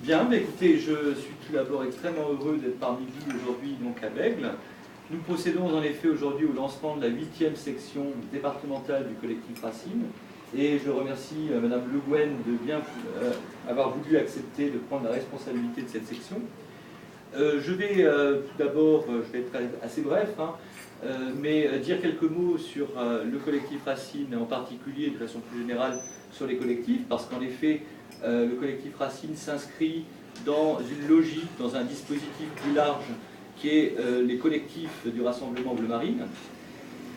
Bien, mais écoutez, je suis tout d'abord extrêmement heureux d'être parmi vous aujourd'hui donc à Bègles. Nous procédons en effet aujourd'hui au lancement de la 8e section départementale du collectif Racine. Et je remercie Madame Le Guen de bien avoir voulu accepter de prendre la responsabilité de cette section. Je vais tout d'abord, je vais être assez bref, mais dire quelques mots sur le collectif Racine, et en particulier de façon plus générale sur les collectifs, parce qu'en effet, le collectif Racine s'inscrit dans une logique, dans un dispositif plus large qui est les collectifs du Rassemblement Bleu Marine.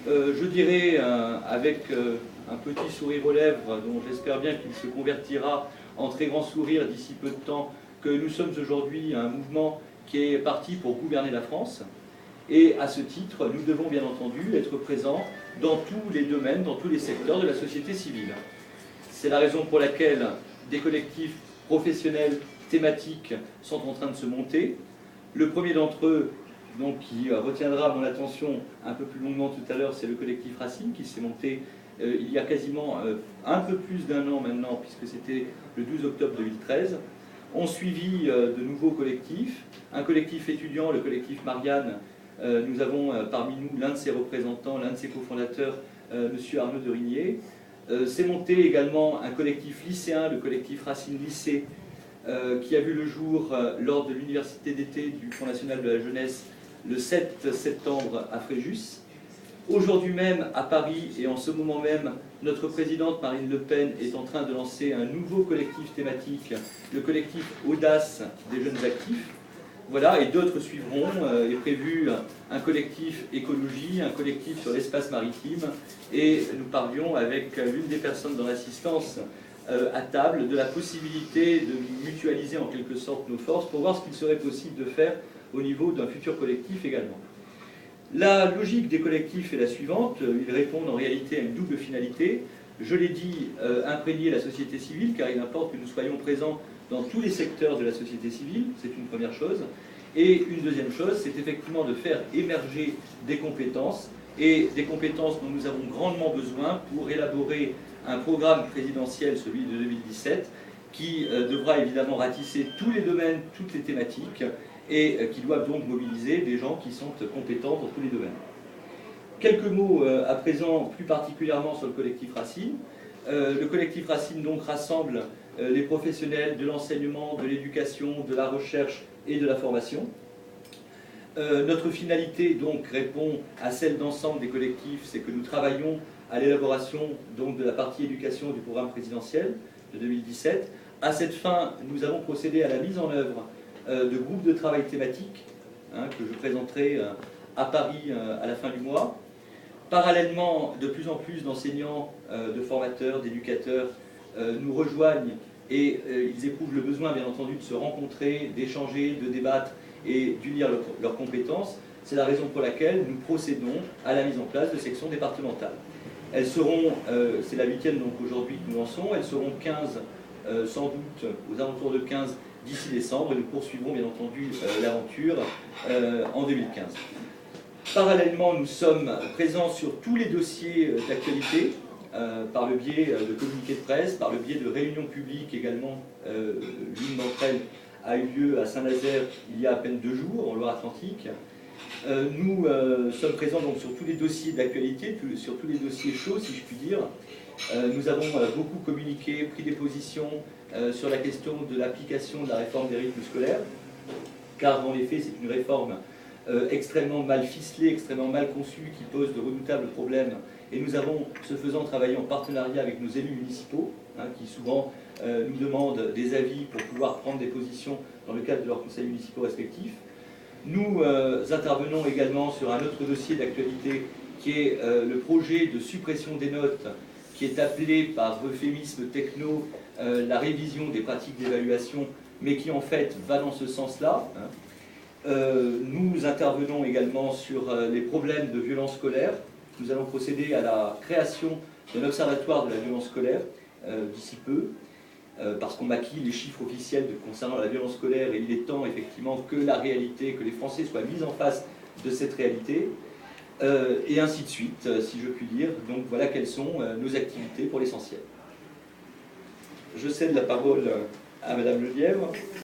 Je dirais avec un petit sourire aux lèvres, dont j'espère bien qu'il se convertira en très grand sourire d'ici peu de temps, que nous sommes aujourd'hui un mouvement qui est parti pour gouverner la France. Et à ce titre, nous devons bien entendu être présents dans tous les domaines, dans tous les secteurs de la société civile. C'est la raison pour laquelle des collectifs professionnels thématiques sont en train de se monter. Le premier d'entre eux, donc, qui retiendra mon attention un peu plus longuement tout à l'heure, c'est le collectif Racine, qui s'est monté il y a quasiment un peu plus d'un an maintenant, puisque c'était le 12 octobre 2013. On suivi de nouveaux collectifs, un collectif étudiant, le collectif Marianne. Nous avons parmi nous l'un de ses représentants, l'un de ses cofondateurs, M. Arnaud de Rignier. S'est monté également un collectif lycéen, le collectif Racine Lycée, qui a vu le jour lors de l'université d'été du Fonds national de la jeunesse le 7 septembre à Fréjus. Aujourd'hui même, à Paris, et en ce moment même, notre présidente Marine Le Pen est en train de lancer un nouveau collectif thématique, le collectif Audace des jeunes actifs. Voilà, et d'autres suivront. Est prévu un collectif écologie, un collectif sur l'espace maritime, et nous parlions avec l'une des personnes dans l'assistance à table de la possibilité de mutualiser en quelque sorte nos forces pour voir ce qu'il serait possible de faire au niveau d'un futur collectif également. La logique des collectifs est la suivante, ils répondent en réalité à une double finalité. Je l'ai dit, imprégner la société civile, car il importe que nous soyons présents dans tous les secteurs de la société civile, c'est une première chose. Et une deuxième chose, c'est effectivement de faire émerger des compétences, et des compétences dont nous avons grandement besoin pour élaborer un programme présidentiel, celui de 2017, qui devra évidemment ratisser tous les domaines, toutes les thématiques, et qui doivent donc mobiliser des gens qui sont compétents dans tous les domaines. Quelques mots à présent plus particulièrement sur le collectif Racine. Le collectif Racine donc rassemble les professionnels de l'enseignement, de l'éducation, de la recherche et de la formation. Notre finalité donc répond à celle d'ensemble des collectifs, c'est que nous travaillons à l'élaboration donc de la partie éducation du programme présidentiel de 2017. À cette fin, nous avons procédé à la mise en œuvre de groupes de travail thématiques que je présenterai à Paris à la fin du mois. Parallèlement, de plus en plus d'enseignants, de formateurs, d'éducateurs nous rejoignent et ils éprouvent le besoin, bien entendu, de se rencontrer, d'échanger, de débattre et d'unir leurs compétences. C'est la raison pour laquelle nous procédons à la mise en place de sections départementales. Elles seront, c'est la 8e donc aujourd'hui que nous lançons, elles seront 15, sans doute aux alentours de 15 d'ici décembre, et nous poursuivrons bien entendu l'aventure en 2015. Parallèlement, nous sommes présents sur tous les dossiers d'actualité, par le biais de communiqués de presse, par le biais de réunions publiques également. L'une d'entre elles a eu lieu à Saint-Nazaire il y a à peine 2 jours, en Loire-Atlantique. Nous sommes présents donc sur tous les dossiers d'actualité, sur tous les dossiers chauds, si je puis dire. Nous avons beaucoup communiqué, pris des positions sur la question de l'application de la réforme des rythmes scolaires, car en effet c'est une réforme extrêmement mal ficelée, extrêmement mal conçue, qui pose de redoutables problèmes. Et nous avons, ce faisant, travaillé en partenariat avec nos élus municipaux, qui souvent nous demandent des avis pour pouvoir prendre des positions dans le cadre de leurs conseils municipaux respectifs. Nous intervenons également sur un autre dossier d'actualité qui est le projet de suppression des notes, qui est appelé par euphémisme techno la révision des pratiques d'évaluation, mais qui en fait va dans ce sens-là. Nous intervenons également sur les problèmes de violence scolaire. Nous allons procéder à la création d'un observatoire de la violence scolaire d'ici peu, parce qu'on maquille les chiffres officiels concernant la violence scolaire, et il est temps effectivement que la réalité, que les Français soient mis en face de cette réalité, et ainsi de suite, si je puis dire. Donc voilà quelles sont nos activités pour l'essentiel. je cède la parole à Madame Lelièvre.